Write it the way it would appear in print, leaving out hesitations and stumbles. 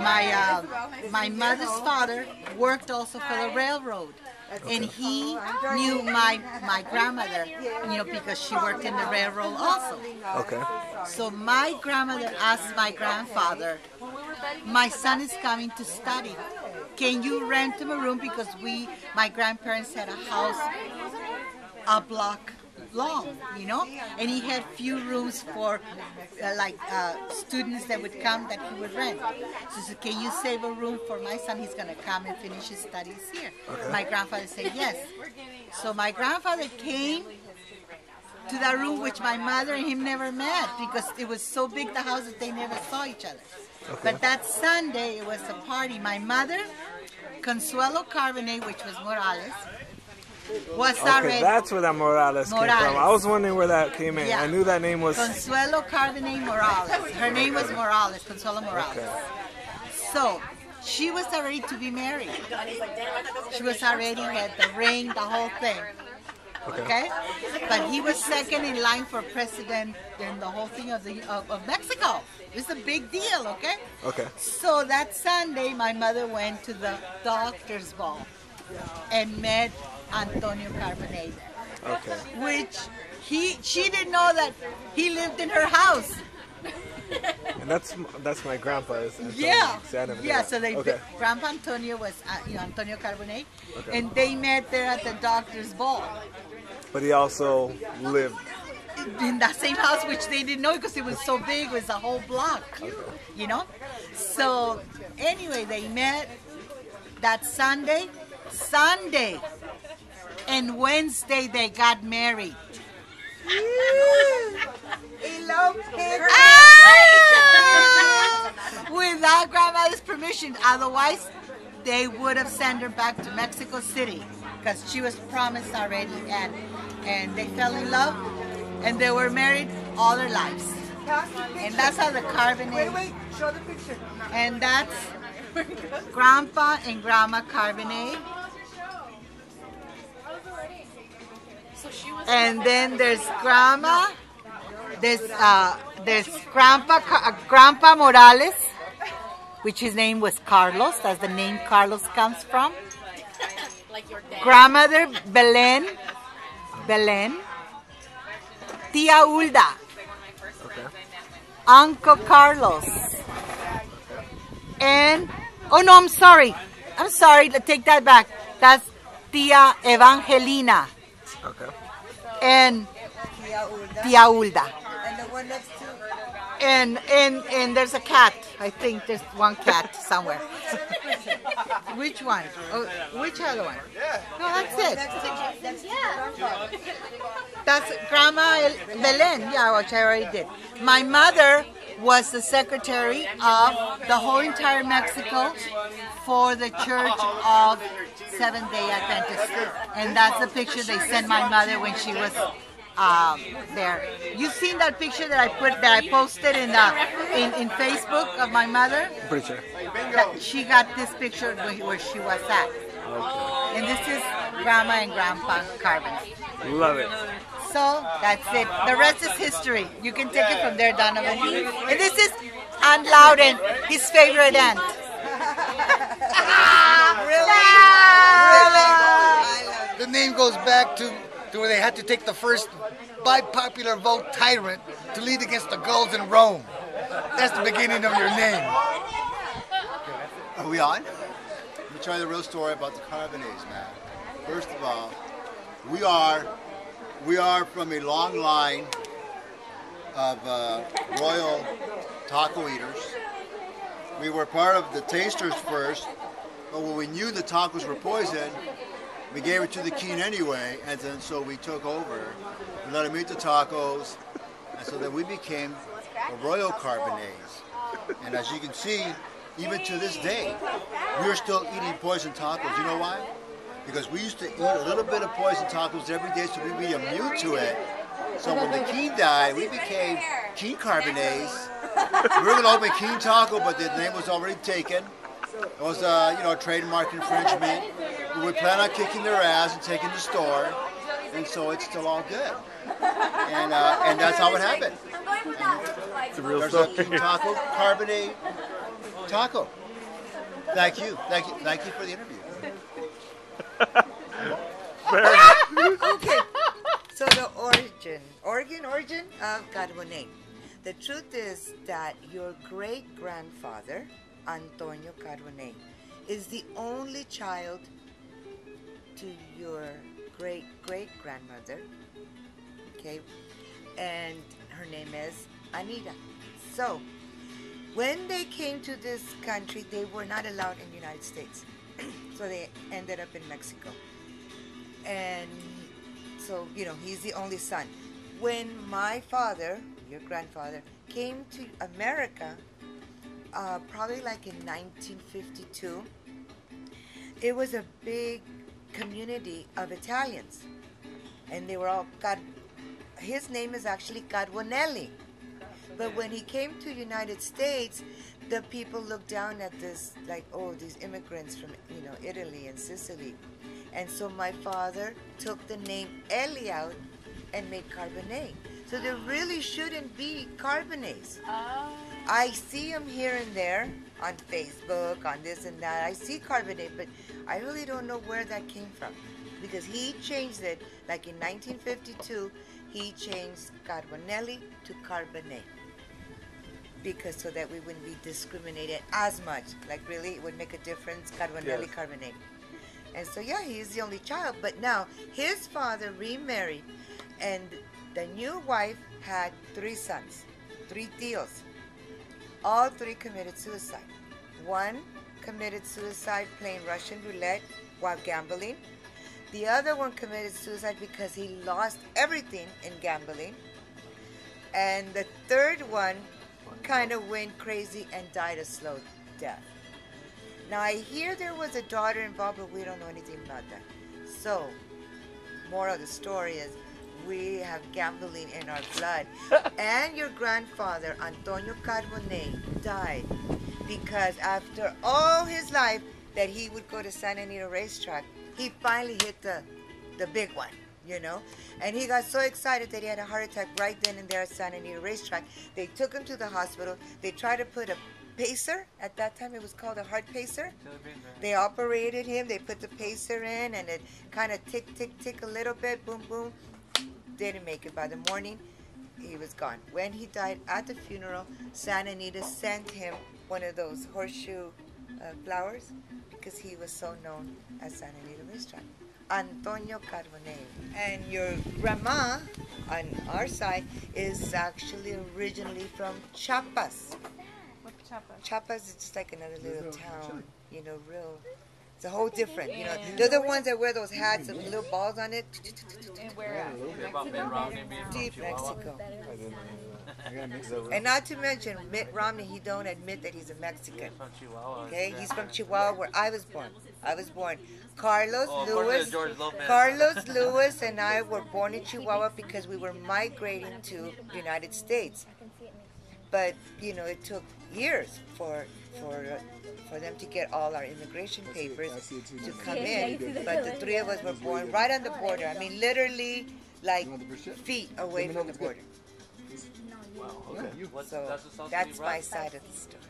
my mother's father worked also for the railroad. Okay. And he knew my grandmother, because she worked in the railroad also. Okay. So my grandmother asked my grandfather, my son is coming to study. Can you rent him a room? Because my grandparents had a house a block long, and he had few rooms for students that would come that he would rent. So he said, can you save a room for my son? He's going to come and finish his studies here. Okay. My grandfather said yes. So my grandfather came to that room, which my mother and him never met because it was so big the house that they never saw each other. Okay. But that Sunday it was a party. My mother, Consuelo Carboney, which was Morales, was already. That's where that Morales came from. I was wondering where that came in. Yeah. I knew that name was Consuelo Carboney Morales. Her name was Morales, Consuelo Morales. Okay. So she was already to be married. She was already had the ring, the whole thing. Okay. But he was second in line for president in the whole thing of Mexico. It's a big deal, okay? Okay. So that Sunday, my mother went to the doctor's ball and met Antonio Carboney. Okay. Which she didn't know that he lived in her house. And that's my grandpa's. Yeah. Yeah. So Grandpa Antonio was Antonio Carboney, and they met there at the doctor's ball. But he also lived in that same house, which they didn't know because it was so big. It was a whole block. Okay. So anyway, they met that Sunday, and Wednesday they got married. Without grandmother's permission, otherwise they would have sent her back to Mexico City because she was promised already, and they fell in love, and they were married all their lives. And that's how the Carboney. Wait, show the picture. And that's Grandpa and Grandma Carboney. And then there's Grandma. There's Grandpa Morales, which his name was Carlos. That's the name Carlos comes from. Grandmother Belen. Tia Ulda. Uncle Carlos. And oh no, I'm sorry. Take that back. That's Tia Evangelina. Okay. And Tia Ulda. And the one next to. And there's a cat. I think there's one cat somewhere. Which one? Oh, which other one? No, that's it. That's Grandma Belen. Yeah, which I already did. My mother was the secretary of the whole entire Mexico for the Church of Seventh-day Adventists. And that's the picture they sent my mother when she was there. You've seen that picture that I posted in Facebook of my mother? Pretty sure. She got this picture where she was at. Okay. And this is Grandma and Grandpa Carboney. Love it. So that's it. The rest is history. You can take it from there, Donovan. And this is Aunt Loudon, his favorite aunt. Really? The name goes back to where they had to take the first by popular vote tyrant to lead against the Gauls in Rome. That's the beginning of your name. Are we on? Let me tell you the real story about the Carboneys, man. First of all, we are from a long line of royal taco eaters. We were part of the tasters first, but when we knew the tacos were poison, we gave it to the king anyway, and then so we took over. We let him eat the tacos, and so then we became the Royal Carboneys. And as you can see, even to this day, we're still eating poison tacos. You know why? Because we used to eat a little bit of poison tacos every day, so we'd be immune to it. So when the king died, we became King Carboneys. We were going to open King Taco, but the name was already taken. It was a trademark infringement. We would plan on kicking their ass and taking the store, and so it's still all good. And that's how it happened. It's a real There's story. a King Taco Carbonate taco. Thank you. Thank you. Thank you for the interview. Okay. So the origin of Carboney. The truth is that your great-grandfather, Antonio Carboney, is the only child to your great-great-grandmother, okay? And her name is Anita. So, when they came to this country, they were not allowed in the United States. So they ended up in Mexico. And so, you know, he's the only son. When my father, your grandfather, came to America, probably like in 1952, it was a big community of Italians. And they were all, his name is actually Carbonelli. But when he came to the United States, the people looked down at this like, oh, these immigrants from, you know, Italy and Sicily. And so my father took the name Eli out and made Carboney. So there really shouldn't be Carbonets. Oh. I see them here and there on Facebook, on this and that. I see Carbonate, but I really don't know where that came from. Because he changed it, like in 1952, he changed Carbonelli to Carbonate. Because so that we wouldn't be discriminated as much. Like really, it would make a difference, Carbonelli, yes. Carbonate. And so yeah, he's the only child. But now, his father remarried, and the new wife had 3 sons, 3 tios. All 3 committed suicide. One committed suicide playing Russian roulette while gambling. The other one committed suicide because he lost everything in gambling. And the third one kind of went crazy and died a slow death. Now I hear there was a daughter involved, but we don't know anything about that. So, moral of the story is we have gambling in our blood. And your grandfather, Antonio Carboney, died because after all his life that he would go to Santa Anita racetrack, he finally hit the big one, you know? And he got so excited that he had a heart attack right then and there at Santa Anita racetrack. They took him to the hospital. They tried to put a pacer. At that time, it was called a heart pacer. They operated him. They put the pacer in, and it kind of tick, tick, tick a little bit. Boom, boom. Didn't make it. By the morning, he was gone. When he died at the funeral, Santa Anita sent him one of those horseshoe flowers because he was so known as Santa Anita racetrack. Antonio Carboney. And your grandma, on our side, is actually originally from Chiapas. What's Chiapas? Chiapas is just like another little town, you know, real. It's a whole different, you know. They're the ones that wear those hats with little balls on it. And where at? Deep Mexico. And not to mention, Mitt Romney, he don't admit that he's a Mexican. Okay, he's from Chihuahua, where I was born. Carlos Lewis and I were born in Chihuahua because we were migrating to the United States. But, you know, it took years for them to get all our immigration papers to come in. But the 3 of us were born right on the border. I mean, literally, like, feet away from the border. Wow, okay. So that's my side of the story.